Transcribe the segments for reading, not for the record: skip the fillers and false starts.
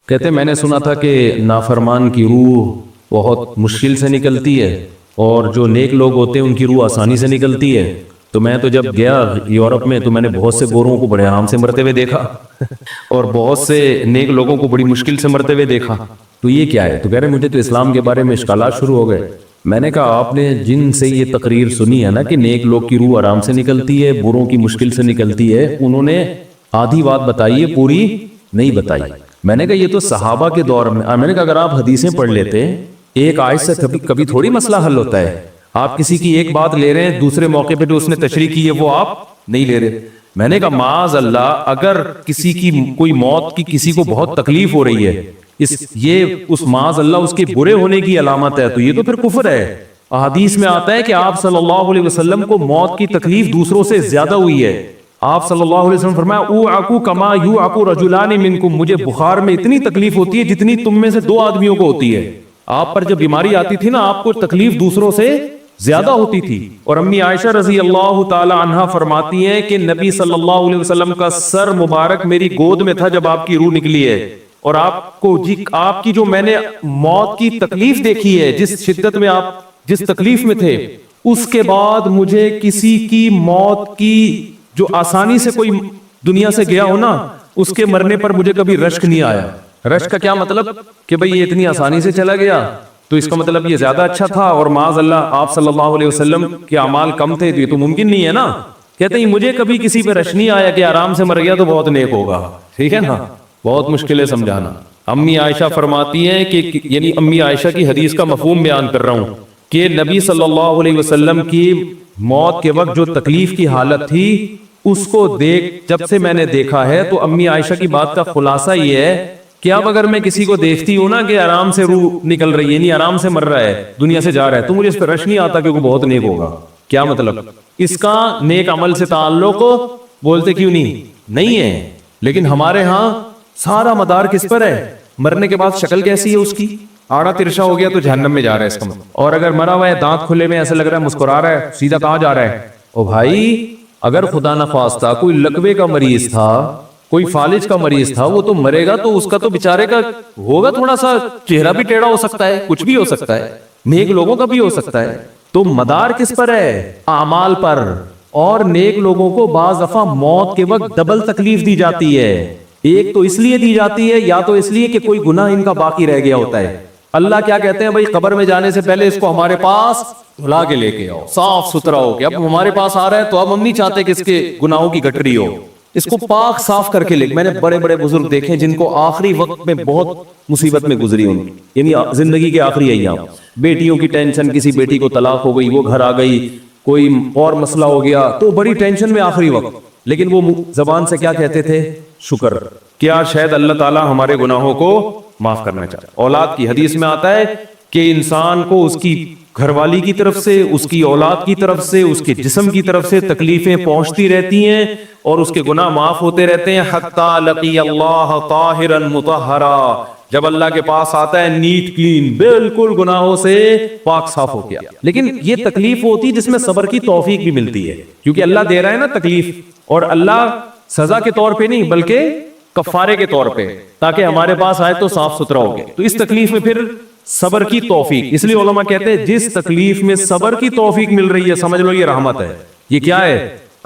کہتے ہیں میں نے سنا تھا کہ نافرمان کی روح بہت مشکل سے نکلتی ہے اور جو نیک لوگ ہوتے ہیں ان کی روح آسانی سے نکلتی ہے. تو میں تو جب گیا یورپ میں تو میں نے بہت سے گوروں کو بڑے آرام سے مرتے ہوئے دیکھا اور بہت سے نیک لوگوں کو بڑی مشکل سے مرتے ہوئے دیکھا. تو یہ کیا ہے؟ تو کہہ رہے مجھے تو اسلام کے بارے میں اشکالات شروع ہو گئے. میں نے کہا آپ نے جن سے یہ تقریر سنی ہے نا کہ نیک لوگ کی روح آرام سے نکلتی ہے، بروں کی مشکل سے نکلتی ہے، انہوں نے آدھی بات بتائی ہے، پوری نہیں بتائی. میں نے کہا یہ تو صحابہ کے دور میں نے کہا اگر آپ حدیثیں پڑھ لیتے ایک آیت سے کبھی تھوڑی مسئلہ حل ہوتا ہے. آپ کسی کی ایک بات لے رہے ہیں، دوسرے موقع پہ جو اس نے تشریح کی ہے وہ آپ نہیں لے رہے. میں نے کہا معاذ اللہ، اگر کسی کی کوئی موت کی کسی کو بہت تکلیف ہو رہی ہے، اس معاذ اللہ اس کے برے ہونے کی علامت ہے، تو یہ تو پھر کفر ہے. حدیث میں آتا ہے کہ آپ صلی اللہ علیہ وسلم کو موت کی تکلیف دوسروں سے زیادہ ہوئی ہے. آپ صلی اللہ علیہ وسلم فرمایا اوعکو کما یوعکو رجلان منکم، مجھے بخار میں اتنی تکلیف ہوتی ہے جتنی تم میں سے دو آدمیوں کو ہوتی ہے. آپ پر جب بیماری آتی تھی نا، آپ کو تکلیف دوسروں سے زیادہ ہوتی تھی. اور امی عائشہ رضی اللہ تعالی عنہا فرماتی ہیں کہ نبی صلی اللہ علیہ وسلم کا سر مبارک میری گود میں تھا جب آپ کی روح نکلی ہے، اور آپ کی جو میں نے موت کی تکلیف دیکھی ہے، جس شدت میں آپ جس تکلیف میں تھے، اس کے بعد مجھے کسی کی موت کی جو آسانی سے کوئی دنیا سے گیا ہو نا، اس کے مرنے پر مجھے کبھی رشک نہیں آیا. رشک کا کیا مطلب؟ کہ بھئی یہ اتنی آسانی سے چلا گیا تو اس کا مطلب یہ زیادہ اچھا تھا، اور معاذ اللہ آپ صلی اللہ علیہ وسلم کے اعمال کم تھے، تو یہ تو ممکن نہیں ہے نا. کہتے ہیں مجھے کبھی کسی پہ رش نہیں آیا کہ آرام سے مر گیا تو بہت نیک ہوگا. ٹھیک ہے نا، بہت مشکل ہے سمجھانا. امی عائشہ فرماتی ہیں کہ یعنی امی عائشہ کی حدیث کا مفہوم بیان کر رہا ہوں کہ نبی صلی اللہ علیہ وسلم کی موت کے وقت جو تکلیف کی حالت تھی، اس کو جب سے میں نے دیکھا ہے، تو امی عائشہ کی بات کا خلاصہ یہ ہے کہ اب اگر میں کسی کو دیکھتی ہوں نا کہ آرام سے روح نکل رہی ہے، یعنی آرام سے مر رہا ہے، دنیا سے جا رہا ہے، تو مجھے اس پہ رش نہیں آتا کہ وہ بہت نیک ہوگا. کیا مطلب؟ اس کا نیک عمل سے تعلق بولتے کیوں نہیں ہے. لیکن ہمارے ہاں سارا مدار کس پر ہے؟ مرنے کے بعد شکل کیسی ہے اس کی؟ آڑا ترشا ہو گیا تو جہنم میں جا رہا ہے اس کا مطلب. اور اگر مرا ہوا ہے، دانت کھلے میں، ایسا لگ رہا ہے مسکرا رہا ہے، سیدھا کہاں جا رہا ہے؟ او بھائی، اگر خدا نخواستہ کوئی لقوے کا مریض تھا، کوئی فالج کا مریض تھا، وہ تو مرے گا تو اس کا تو بیچارے کا ہوگا تھوڑا سا چہرہ بھی ٹیڑھا ہو سکتا ہے، کچھ بھی ہو سکتا ہے، نیک لوگوں کا بھی ہو سکتا ہے. تو مدار کس پر ہے؟ اعمال پر. اور نیک لوگوں کو بعض دفعہ موت کے وقت ڈبل تکلیف دی جاتی ہے. ایک تو اس لیے دی جاتی ہے، یا تو اس لیے کہ کوئی گناہ ان کا باقی رہ گیا ہوتا ہے. اللہ کیا کہتے ہیں؟ بھائی قبر میں جانے سے پہلے اس کو ہمارے پاس دھلا کے لے کے آؤ، صاف ستھرا ہو کے. اب ہمارے پاس آ رہا ہے تو اب ہم نہیں چاہتے کہ اس کے گناہوں کی گٹری ہو، اس کو پاک صاف کر کے لے. میں نے بڑے بڑے بزرگ دیکھے جن کو آخری وقت میں بہت مصیبت میں گزری ان کی، یعنی زندگی کے آخری ایام، بیٹیوں کی ٹینشن، کسی بیٹی کو طلاق ہو گئی، وہ گھر آ گئی، کوئی اور مسئلہ ہو گیا، تو بڑی ٹینشن میں آخری وقت. لیکن وہ زبان سے کیا کہتے تھے؟ شکر. کیا شاید اللہ تعالیٰ ہمارے گناہوں کو معاف کرنا چاہتا ہے. اولاد کی حدیث میں آتا ہے کہ انسان کو اس کی گھر والی کی طرف سے، اس کی اولاد کی طرف سے، اس کے جسم کی طرف سے تکلیفیں پہنچتی رہتی ہیں اور اس کے گناہ معاف ہوتے رہتے ہیں، حتی لقی اللہ طاہرا مطہرا، جب اللہ کے پاس آتا ہے نیٹ کلین، بالکل گناہوں سے پاک صاف ہو گیا. لیکن یہ تکلیف ہوتی جس میں صبر کی توفیق بھی ملتی ہے، کیونکہ اللہ دے رہا ہے نا تکلیف، اور اللہ سزا کے طور پہ نہیں بلکہ کفارے کے طور پہ، تاکہ ہمارے پاس آئے تو صاف ستھرا ہو گیا. تو اس تکلیف میں پھر صبر کی توفیق، اس لیے علماء کہتے ہیں جس تکلیف میں صبر کی توفیق مل رہی ہے سمجھ لو یہ رحمت ہے. یہ کیا ہے؟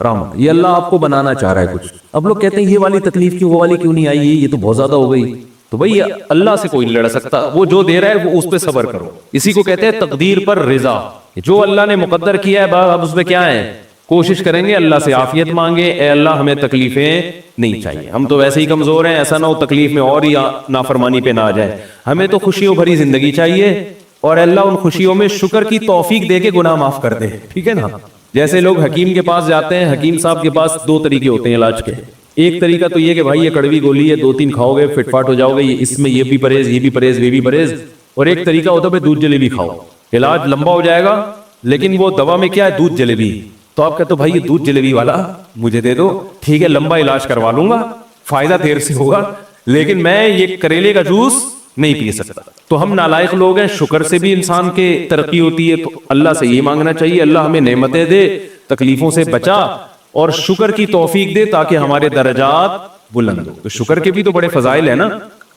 رحمت. یہ اللہ آپ کو بنانا چاہ رہا ہے کچھ. اب لوگ کہتے ہیں یہ والی تکلیف کیوں، وہ والی کیوں نہیں آئی، یہ تو بہت زیادہ ہو گئی. تو بھئی اللہ سے کوئی نہیں لڑ سکتا، وہ جو دے رہا ہے وہ اس پہ صبر کرو. اسی کو کہتے ہیں تقدیر پر رضا. جو اللہ نے مقدر کیا ہے اب اس پہ کیا ہے؟ کوشش کریں گے اللہ سے عافیت مانگے، اے اللہ ہمیں تکلیفیں نہیں چاہیے، ہم تو ویسے ہی کمزور ہیں، ایسا نہ ہو تکلیف میں اور ہی نافرمانی پہ نہ آ جائے. ہمیں تو خوشیوں بھری زندگی چاہیے، اور اللہ ان خوشیوں میں شکر کی توفیق دے کے گناہ معاف کر دے. ٹھیک ہے نا؟ جیسے لوگ حکیم کے پاس جاتے ہیں، حکیم صاحب کے پاس دو طریقے ہوتے ہیں علاج کے. ایک طریقہ تو یہ کہ بھائی یہ کڑوی گولی ہے، 2-3 کھاؤ گے فٹ فاٹ ہو جاؤ گے، اس میں یہ بھی پرہیز، یہ بھی پرہیز، یہ بھی پرہیز. اور ایک طریقہ ہوتا ہے دودھ جلیبی کھاؤ، علاج لمبا ہو جائے گا، لیکن وہ دوا میں کیا ہے؟ دودھ جلیبی. تو آپ کہتے ہو بھائی یہ دودھ جلیبی والا مجھے دے دو، ٹھیک ہے لمبا علاج کروا لوں گا، فائدہ دیر سے ہوگا، لیکن میں یہ کریلے کا جوس نہیں پی سکتا. تو ہم نالائق لوگ ہیں. شکر سے بھی انسان کے ترقی ہوتی ہے، تو اللہ سے یہ مانگنا چاہیے اللہ ہمیں نعمتیں دے، تکلیفوں سے بچا، اور شکر کی توفیق دے تاکہ ہمارے درجات بلند ہو. تو شکر کے بھی تو بڑے فضائل ہیں نا.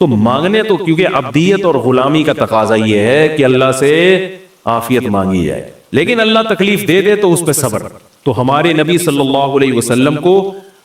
تو مانگنے تو کیونکہ عبدیت اور غلامی کا تقاضا یہ ہے کہ اللہ سے عافیت مانگی جائے، لیکن اللہ تکلیف دے دے تو اس پہ صبر۔ تو ہمارے نبی صلی اللہ علیہ وسلم کو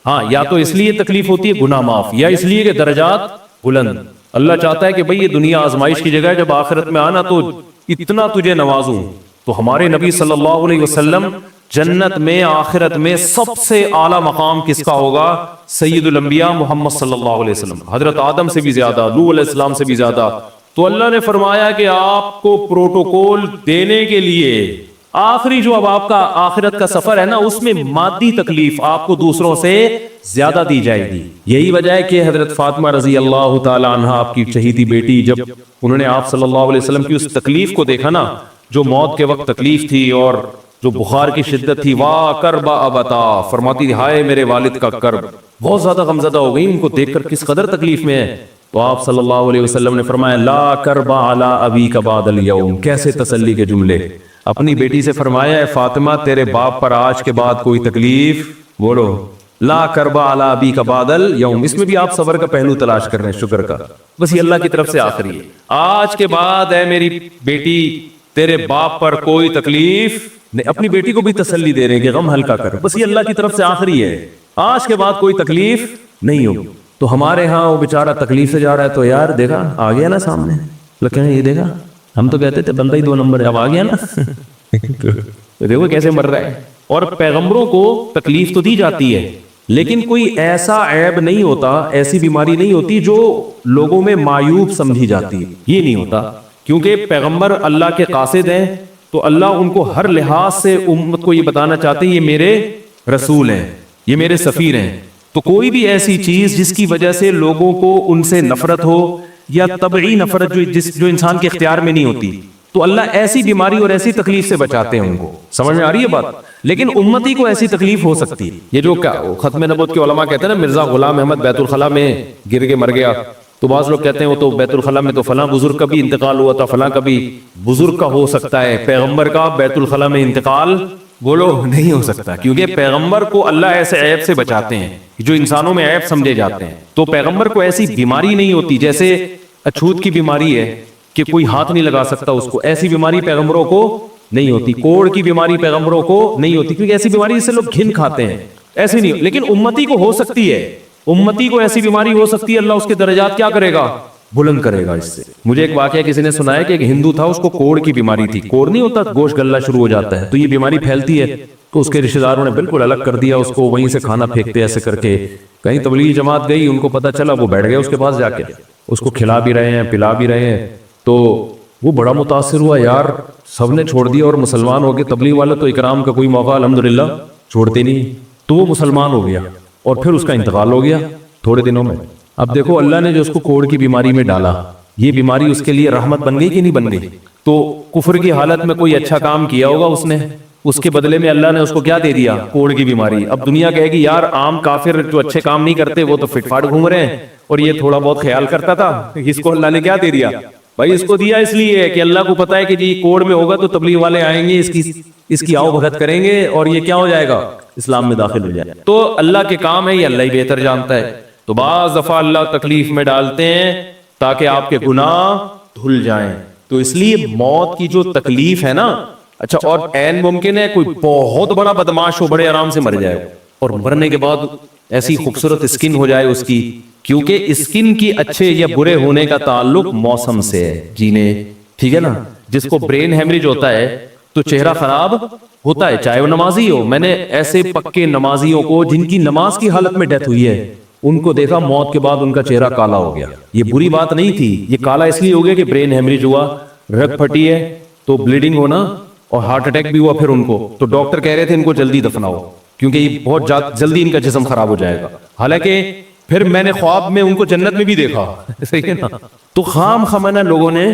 ہاں یا تو اس لیے تکلیف ہوتی ہے گناہ معاف، یا اس لیے کہ درجات بلند۔ اللہ چاہتا ہے کہ بھئی یہ دنیا آزمائش کی جگہ ہے، جب آخرت میں آنا تو اتنا تجھے نوازوں۔ تو ہمارے نبی صلی اللہ علیہ وسلم جنت میں آخرت میں سب سے اعلیٰ مقام کس کا ہوگا؟ سید الانبیاء محمد صلی اللہ علیہ وسلم، حضرت آدم سے بھی زیادہ، نوح علیہ السلام سے بھی زیادہ۔ تو اللہ نے فرمایا کہ آپ کو پروٹوکول دینے کے لیے آخری جو اب آپ کا آخرت کا سفر ہے نا، اس میں مادی تکلیف آپ کو دوسروں سے زیادہ دی جائے گی۔ یہی وجہ ہے کہ حضرت فاطمہ رضی اللہ تعالی عنہ آپ کی چہیتی بیٹی، جب انہوں نے آپ صلی اللہ علیہ وسلم کی اس تکلیف کو دیکھا نا، جو موت کے وقت تکلیف تھی اور جو بخار کی شدت تھی، واہ کرب ابتا، فرماتی تھی ہائے میرے والد کا کرب، بہت زیادہ غمزدہ ہو گئی ان کو دیکھ کر کس قدر تکلیف میں ہے۔ تو آپ صلی اللہ علیہ وسلم نے فرمایا لا کرب علی ابیک بعد اليوم، کیسے تسلی کے جملے۔ اپنی بیٹی سے فرمایا ہے فاطمہ تیرے باپ پر آج کے بعد کوئی تکلیف، بولو لا کرب علی ابیک بعد اليوم، اس میں بھی آپ صبر کا پہلو تلاش کر رہے ہیں، شکر کا، بس یہ اللہ کی طرف سے آخری ہے۔ آج کے بعد اے میری بیٹی تیرے باپ پر کوئی تکلیف نہیں، اپنی بیٹی کو بھی تسلی دے رہے ہیں کہ غم ہلکا کر، بس یہ اللہ کی طرف سے آخری ہے، آج کے بعد کوئی تکلیف نہیں ہوگی۔ تو ہمارے ہاں وہ بیچارہ تکلیف سے جا رہا ہے تو یار دیکھا آ گیا نا سامنے، لگتا ہے یہ دیکھا، ہم تو کہتے تھے بندہ ہی 2 نمبر ہے، اب آ گیا نا تو دیکھو کیسے مر رہا ہے۔ اور پیغمبروں کو تکلیف تو دی جاتی ہے، لیکن کوئی ایسا عیب نہیں ہوتا، ایسی بیماری نہیں ہوتی جو لوگوں میں معیوب سمجھی جاتی ہے، یہ نہیں ہوتا، کیونکہ پیغمبر اللہ کے قاصد ہیں، تو اللہ ان کو ہر لحاظ سے امت کو یہ بتانا چاہتے ہیں یہ میرے رسول ہیں، یہ میرے سفیر ہیں۔ تو کوئی بھی ایسی چیز جس کی وجہ سے لوگوں کو ان سے نفرت ہو، یا طبعی نفرت جو انسان کے اختیار میں نہیں ہوتی، تو اللہ ایسی بیماری اور ایسی تکلیف سے بچاتے ہیں ان کو۔ سمجھ میں آ رہی ہے بات؟ لیکن امتی کو ایسی تکلیف ہو سکتی ہے، یہ جو ختم نبوت کے علماء کہتے ہیں نا مرزا غلام احمد بیت الخلاء میں گر کے مر گیا، تو بعض لوگ کہتے ہیں وہ تو بیت الخلاء میں تو فلاں بزرگ کا بھی انتقال ہوا تھا، فلاں کا بھی بزرگ کا ہو سکتا ہے، پیغمبر کا بیت الخلاء میں انتقال بولو نہیں ہو سکتا، کیونکہ پیغمبر کو اللہ ایسے عیب سے بچاتے ہیں جو انسانوں میں عیب سمجھے جاتے ہیں۔ تو پیغمبر کو ایسی بیماری نہیں ہوتی، جیسے اچھوت کی بیماری ہے کہ کوئی ہاتھ نہیں لگا سکتا اس کو، ایسی بیماری پیغمبروں کو نہیں ہوتی۔ کوڑ کی بیماری پیغمبروں کو نہیں ہوتی، کیونکہ ایسی بیماری سے لوگ گھن کھاتے ہیں، ایسی نہیں، لیکن امتی کو ہو سکتی ہے، امتی کو ایسی بیماری ہو سکتی ہے، اللہ اس کے درجات کیا کرے گا؟ بلند کرے گا اس سے۔ مجھے ایک واقعہ کسی نے سنایا کہ ایک ہندو تھا، اس کو کوڑ کی بیماری تھی، کوڑ نہیں ہوتا گوشت گلنا شروع ہو جاتا ہے، تو یہ بیماری پھیلتی ہے، تو اس کے رشتہ داروں نے بالکل الگ کر دیا اس کو، وہیں سے کھانا پھینکتے ایسے کر کے۔ کہیں تبلیغی جماعت گئی، ان کو پتہ چلا، وہ بیٹھ گئے اس کے پاس جا کے، اس کو کھلا بھی رہے ہیں پلا بھی رہے ہیں، تو وہ بڑا متاثر ہوا، یار سب نے چھوڑ دیا اور مسلمان ہو گئے، تبلیغ والے تو اکرام کا کوئی موقع الحمدللہ چھوڑتے نہیں، تو وہ مسلمان ہو گیا اور پھر اس کا انتقال ہو گیا تھوڑے دنوں میں۔ اب دیکھو اللہ نے جو اس کو کوڑ کی بیماری میں ڈالا، یہ بیماری اس کے لیے رحمت بن گئی کہ نہیں بن گئی؟ تو کفر کی حالت میں کوئی اچھا کام کیا ہوگا اس نے، اس کے بدلے میں اللہ نے اس کو کیا دے دیا؟ کوڑ کی بیماری۔ اب دنیا کہے گی یار عام کافر جو اچھے کام نہیں کرتے وہ تو فٹ فاٹ گھوم رہے ہیں، اور یہ تھوڑا بہت خیال کرتا تھا، اس کو اللہ نے کیا دے دیا؟ بھائی اس کو دیا اس لیے کہ اللہ کو پتا ہے کہ جی کوڑ میں ہوگا تو تبلیغ والے آئیں گے، اس کی آؤ بھگت کریں گے اور یہ کیا ہو جائے گا؟ اسلام میں داخل ہو جائے گا۔ تو اللہ کے کام ہے، یہ اللہ ہی بہتر جانتا ہے۔ تو بعض دفعہ اللہ تکلیف میں ڈالتے ہیں تاکہ آپ کے گناہ دھل جائیں، تو اس لیے موت کی جو تکلیف ہے نا، اچھا اور عین ممکن ہے کوئی بہت بڑا بدماش ہو، بڑے آرام سے مر جائے، اور مرنے کے بعد ایسی خوبصورت اسکن ہو جائے اس کی، کیونکہ اسکن کی اچھے یا برے ہونے کا تعلق موسم سے ہے، جینے ٹھیک ہے نا۔ جس کو برین ہیمریج ہوتا ہے تو چہرہ خراب ہوتا ہے، چاہے وہ نمازی ہو۔ میں نے ایسے پکے نمازیوں کو جن کی نماز کی حالت میں ڈیتھ ہوئی ہے، ان کو دیکھا موت کے بعد ان کا چہرہ کالا ہو گیا۔ یہ بری بات نہیں تھی، یہ کالا اس لیے ہو گیا کہ برین ہیمریج ہوا، رگ پھٹی ہے تو بلیڈنگ ہونا، اور ہارٹ اٹیک بھی ہوا پھر ان کو، تو ڈاکٹر کہہ رہے تھے ان کو جلدی دفناؤ کیونکہ یہ بہت جلدی ان کا جسم خراب ہو جائے گا۔ حالانکہ پھر میں نے خواب میں ان کو جنت میں بھی دیکھا، صحیح ہے نا۔ تو خام خمانہ لوگوں نے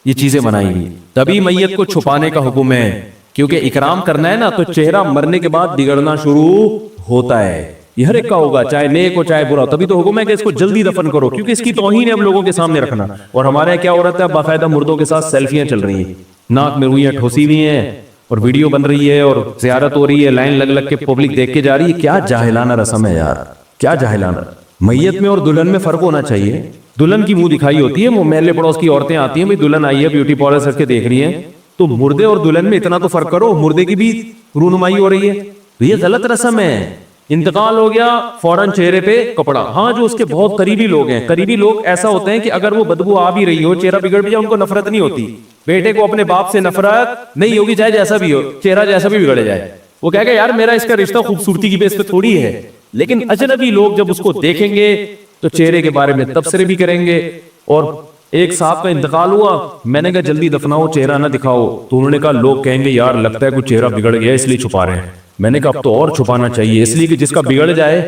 یہ چیزیں بنائی ہوئی، تبھی میت کو چھپانے کا حکم ہے، کیونکہ اکرام کرنا ہے نا، تو چہرہ مرنے کے بعد بگڑنا شروع ہوتا ہے، یہ ہر ایک کا ہوگا، چاہے نیک ہو چاہے برا، تبھی تو حکم ہے کہ اس کو جلدی دفن کرو، کیونکہ اس کی توہین ہے اب لوگوں کے سامنے رکھنا۔ اور ہمارے یہاں کیا ہو رہا ہے، باقاعدہ مردوں کے ساتھ سیلفیاں چل رہی ہیں، ناک میں روئیاں ٹھوسی ہوئی ہیں اور ویڈیو بن رہی ہے اور زیارت ہو رہی ہے، لائن لگ لگ کے پبلک دیکھ کے جا رہی ہے۔ کیا جاہلانہ رسم ہے یار، کیا جاہلانہ۔ میت میں اور دلہن میں فرق ہونا چاہیے، دلہن کی منہ دکھائی ہوتی ہے, وہ محلے پڑوس کی عورتیں آتی ہیں, بھائی دلہن آئی ہے, بیوٹی پارلر کر کے دیکھ رہی ہیں, تو مردے اور دلہن میں اتنا تو فرق کرو, مردے کی بھی رونمائی ہو رہی ہے. یہ غلط رسم ہے. انتقال ہو گیا فوراً چہرے پہ کپڑا. ہاں جو اس کے بہت قریبی لوگ ہیں, قریبی لوگ ایسا ہوتے ہیں کہ اگر وہ بدبو آ بھی رہی ہو, چہرہ بگڑ بھی جائے, ان کو نفرت نہیں ہوتی. بیٹے کو اپنے باپ سے نفرت نہیں ہوگی, چاہے جیسا بھی ہو, چہرہ جیسا بھی بگڑ جائے. وہ کہے گا یار میرا اس کا رشتہ خوبصورتی کی بیس پہ تھوڑی ہے. لیکن اجنبی لوگ جب اس کو دیکھیں گے تو چہرے کے بارے میں تبصرے بھی کریں گے. اور ایک صاحب کا انتقال ہوا, میں نے کہا جلدی دفناؤ, چہرہ نہ دکھاؤ. تو انہوں نے کہا لوگ کہیں گے یار لگتا ہے کوئی چہرہ بگڑ گیا اس لیے چھپا رہے ہیں. میں نے کہا اب تو اور چھپانا چاہیے, اس لیے کہ جس کا بگڑ جائے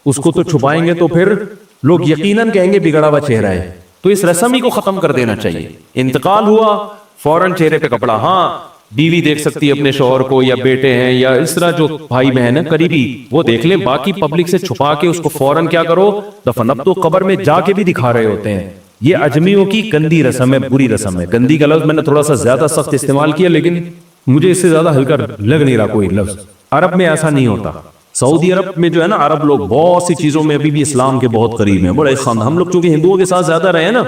اس کو تو چھپائیں گے تو پھر لوگ یقیناً کہیں گے بگڑا ہوا چہرہ ہے. تو اس رسم ہی کو ختم کر دینا چاہیے. انتقال ہوا فوراً چہرے پہ کپڑا. ہاں بیوی دیکھ سکتی ہے اپنے شوہر کو, یا بیٹے ہیں, یا اس طرح جو بھائی بہن ہیں قریبی, وہ دیکھ لیں. باقی پبلک سے چھپا کے اس کو فوراً کیا کرو, دفن. اب تو قبر میں جا کے بھی دکھا رہے ہوتے ہیں. یہ اجمیوں کی گندی رسم ہے, بری رسم ہے. گندی کا لفظ میں نے تھوڑا سا زیادہ سخت استعمال کیا, لیکن مجھے اس سے زیادہ ہلکا لگ نہیں رہا کوئی لفظ. عرب میں ایسا نہیں ہوتا. سعودی عرب میں جو ہے نا, عرب لوگ بہت سی چیزوں میں ابھی بھی اسلام کے بہت قریب ہیں, بڑے خاندان. ہم لوگ چونکہ ہندوؤں کے ساتھ زیادہ رہے ہیں نا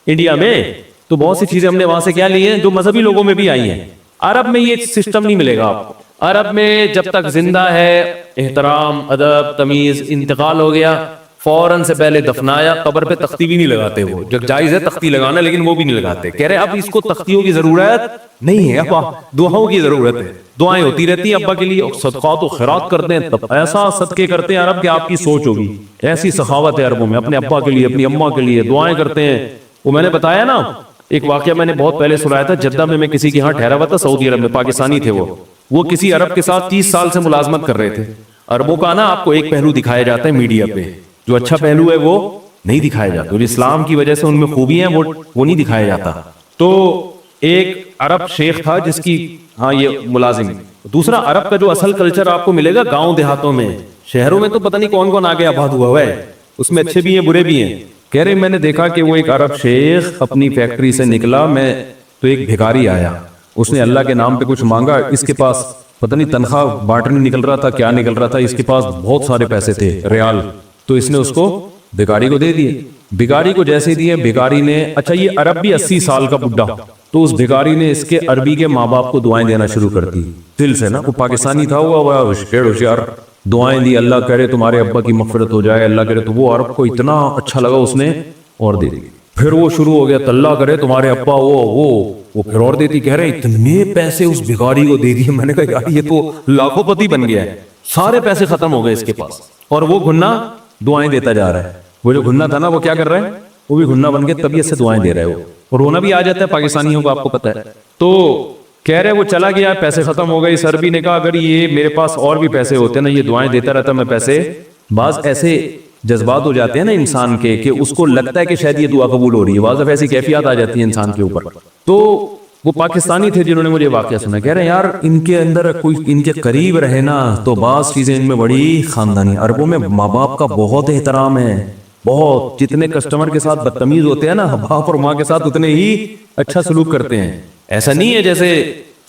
انڈیا میں, تو بہت سی چیزیں ہم نے وہاں سے کیا لی ہیں جو مذہبی لوگوں میں بھی آئی ہیں. عرب میں یہ سسٹم نہیں ملے گا آپ کو. عرب میں جب تک زندہ ہے احترام, ادب, تمیز. انتقال ہو گیا فوراً سے پہلے دفنایا, قبر پہ تختی بھی نہیں لگاتے. وہ جو جائز ہے تختی لگانا, لیکن وہ بھی نہیں لگاتے. کہہ رہے اب اس کو تختیوں کی ضرورت نہیں ہے, اب دعاؤں کی ضرورت ہے. دعائیں ہوتی رہتی ہیں ابا کے لیے, صدقات و خیرات کرتے ہیں. تب ایسا صدقے کرتے ہیں عرب کہ آپ کی سوچ ہوگی. ایسی سخاوت ہے عربوں میں, اپنے ابا کے لیے, اپنی اماں کے لیے دعائیں کرتے ہیں. وہ میں نے بتایا نا ایک واقعہ, میں نے بہت پہلے سنایا تھا. جدہ میں کسی کے یہاں ٹھہرا ہوا تھا, سعودی عرب میں, پاکستانی تھے. وہ کسی عرب کے ساتھ 30 سال سے ملازمت کر رہے تھے. عربوں کا نا آپ کو ایک پہلو دکھایا جاتا ہے میڈیا پہ, جو اچھا پہلو ہے وہ نہیں دکھایا جاتا. جو اسلام کی وجہ سے ان میں خوبی ہیں وہ نہیں دکھایا جاتا. تو ایک عرب شیخ تھا جس کی, ہاں یہ ملازم. دوسرا عرب کا جو اصل کلچر آپ کو ملے گا گاؤں دیہاتوں میں, شہروں میں تو پتہ نہیں کون کون آگے آباد ہوا ہے, اس میں اچھے بھی ہیں برے بھی ہیں. کہہ رہے میں نے دیکھا کہ وہ ایک عرب شیخ اپنی فیکٹری سے نکلا, میں تو ایک بھکاری آیا, اس نے اللہ کے نام پہ کچھ مانگا. اس کے پاس پتہ نہیں تنخواہ بانٹنے نکل رہا تھا, کیا نکل رہا تھا, اس کے پاس بہت سارے پیسے تھے ریال. تو اس نے اس کو بھکاری کو دے دیے. بھکاری کو جیسے دیے, بھکاری نے, اچھا یہ عرب بھی 80 سال کا بڈھا, تو اس بھکاری نے اس کے عربی کے ماں باپ کو دعائیں دینا شروع کر دی دل سے نا. وہ پاکستانی تھا, ہوا ہوشیار, دعائیں دی, اللہ کرے تمہارے ابا کی مغفرت ہو جائے, اللہ کرے. تو وہ عرب کو اتنا اچھا لگا, اس نے اور دے دی. پھر وہ شروع ہو گیا, اللہ کرے تمہارے ابا وہ پھر اور دیتی. کہہ رہے اتنے پیسے اس بھکاری کو دے دیے. میں نے کہا یار یہ تو لاکھوں پتی بن گیا ہے, سارے پیسے ختم ہو گئے اس کے پاس. اور وہ گھنا دعائیں دیتا جا رہا ہے. وہ جو گھنا تھا نا, وہ کیا کر رہا ہے, وہ بھی گھنا بن کے طبیعت سے دعائیں دے رہے ہو. اور رونا بھی آ جاتا ہے پاکستانیوں کو, آپ کو پتا ہے. تو کہہ رہے وہ چلا گیا, پیسے ختم ہو گئے. اس عربی نے کہا اگر یہ میرے پاس اور بھی پیسے ہوتے نا, یہ دعائیں دیتا رہتا میں پیسے. بعض ایسے جذبات ہو جاتے ہیں نا انسان کے کہ اس کو لگتا ہے کہ شاید یہ دعا قبول ہو رہی ہے, بعض دفعہ ایسی کیفیات آ جاتی ہیں انسان کے اوپر. تو وہ پاکستانی تھے جنہوں نے مجھے واقعہ سنا. کہہ رہے ہیں یار ان کے اندر کوئی ان کے قریب رہے نا تو بعض چیزیں ان میں بڑی خاندانی. عربوں میں ماں باپ کا بہت احترام ہے, بہت. جتنے کسٹمر کے ساتھ بدتمیز ہوتے ہیں نا, باپ اور ماں کے ساتھ اتنے ہی اچھا سلوک کرتے ہیں. ایسا نہیں ہے جیسے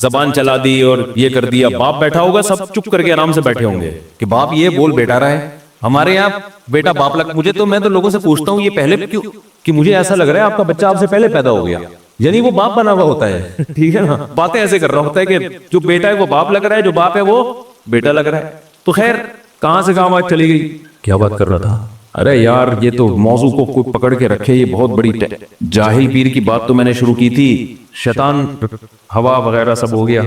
زبان چلا دی اور یہ کر دیا. باپ بیٹھا ہوگا, سب چپ کر کے آرام سے بیٹھے ہوں گے کہ باپ یہ بول بیٹا رہا ہے. ہمارے یہاں بیٹا باپ لگ, مجھے تو, میں تو لوگوں سے پوچھتا ہوں یہ پہلے کیوں, کہ مجھے ایسا لگ رہا ہے آپ کا بچہ آپ سے پہلے پیدا ہو گیا, یعنی وہ باپ بنا ہوا ہوتا ہے. ٹھیک ہے نا, باتیں ایسے کر رہا ہوتا ہے کہ جو بیٹا ہے وہ باپ لگ رہا ہے, جو باپ ہے وہ بیٹا لگ رہا ہے. تو خیر کہاں سے کہاں بات چلی گئی, کیا بات کر رہا تھا. ارے یار یہ تو موضوع کو کوئی پکڑ کے رکھے, یہ بہت بڑی جاہل پیر کی بات تو میں نے شروع کی تھی, شیطان ہوا وغیرہ سب ہو گیا.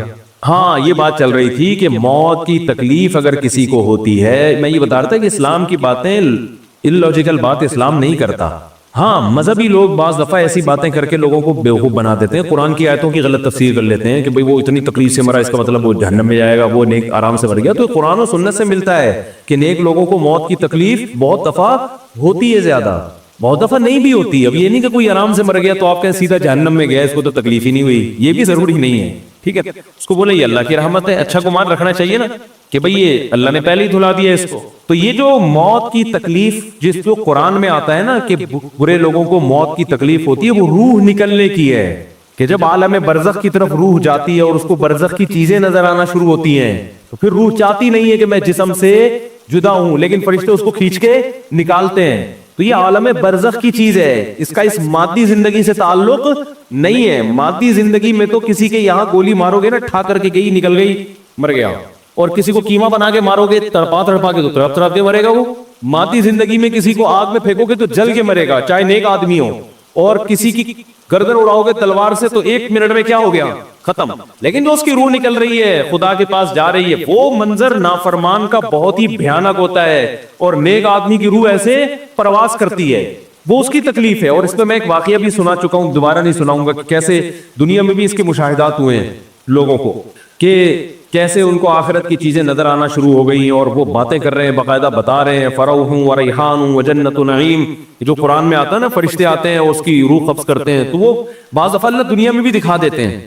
ہاں یہ بات چل رہی تھی کہ موت کی تکلیف اگر کسی کو ہوتی ہے, میں یہ بتا رہا تھا کہ اسلام کی باتیں اللاجیکل بات اسلام نہیں کرتا. ہاں مذہبی لوگ بعض دفعہ ایسی باتیں کر کے لوگوں کو بیوقوف بنا دیتے ہیں, قرآن کی آیتوں کی غلط تفسیر کر لیتے ہیں کہ بھئی وہ اتنی تکلیف سے مرا, اس کا مطلب وہ جہنم میں جائے گا, وہ نیک آرام سے مر گیا. تو قرآن و سنت سے ملتا ہے کہ نیک لوگوں کو موت کی تکلیف بہت دفعہ ہوتی ہے, زیادہ بہت دفعہ نہیں بھی ہوتی. اب یہ نہیں کہ کوئی آرام سے مر گیا تو آپ کہیں سیدھا جہنم میں گیا, اس کو تو تکلیف ہی نہیں ہوئی, یہ بھی ضروری نہیں ہے. ٹھیک ہے, اس کو بولے یہ اللہ کی رحمت ہے, اچھا گمان رکھنا چاہیے نا کہ بھئی یہ اللہ نے پہلے ہی دھلا دیا اس کو. تو یہ جو موت کی تکلیف جس جو قرآن میں آتا ہے نا کہ برے لوگوں کو موت کی تکلیف ہوتی ہے, وہ روح نکلنے کی ہے. کہ جب عالم برزخ کی طرف روح جاتی ہے اور اس کو برزخ کی چیزیں نظر آنا شروع ہوتی ہیں, تو پھر روح چاہتی نہیں ہے کہ میں جسم سے جدا ہوں, لیکن فرشتے اس کو کھینچ کے نکالتے ہیں. تو تو یہ عالم برزخ کی چیز ہے، اس کا اس مادی زندگی سے تعلق نہیں ہے. مادی زندگی میں تو کسی کے یہاں گولی مارو گے نا، ٹھا کر کے گئی نکل گئی مر گیا، اور کسی کو کیما بنا کے مارو گے تڑپا تڑپا کے تو تڑپ تڑپ کے مرے گا وہ. مادی زندگی میں کسی کو آگ میں پھینکو گے تو جل کے مرے گا، چاہے نیک آدمی ہو. اور کسی کی گردن اڑاؤ گے تلوار سے تو ایک منٹ میں کیا ہو گیا، ختم. لیکن جو اس کی روح نکل رہی ہے، خدا کے پاس جا رہی ہے، وہ منظر نافرمان کا بہت ہی بھیانک ہوتا ہے. اور نیک آدمی کی روح ایسے پرواز کرتی ہے، وہ اس کی تکلیف ہے. اور اس پہ میں ایک واقعہ بھی سنا چکا ہوں، دوبارہ نہیں سناؤں گا، کہ کیسے دنیا میں بھی اس کے مشاہدات ہوئے ہیں لوگوں کو، کہ کیسے ان کو آخرت کی چیزیں نظر آنا شروع ہو گئی، اور وہ باتیں کر رہے ہیں، باقاعدہ بتا رہے ہیں فروح و ریحان و جنت نعیم. جو قرآن میں آتا ہے نا، فرشتے آتے ہیں اس کی روح قبض کرتے ہیں، تو وہ بعض دفعہ اللہ دنیا میں بھی دکھا دیتے ہیں.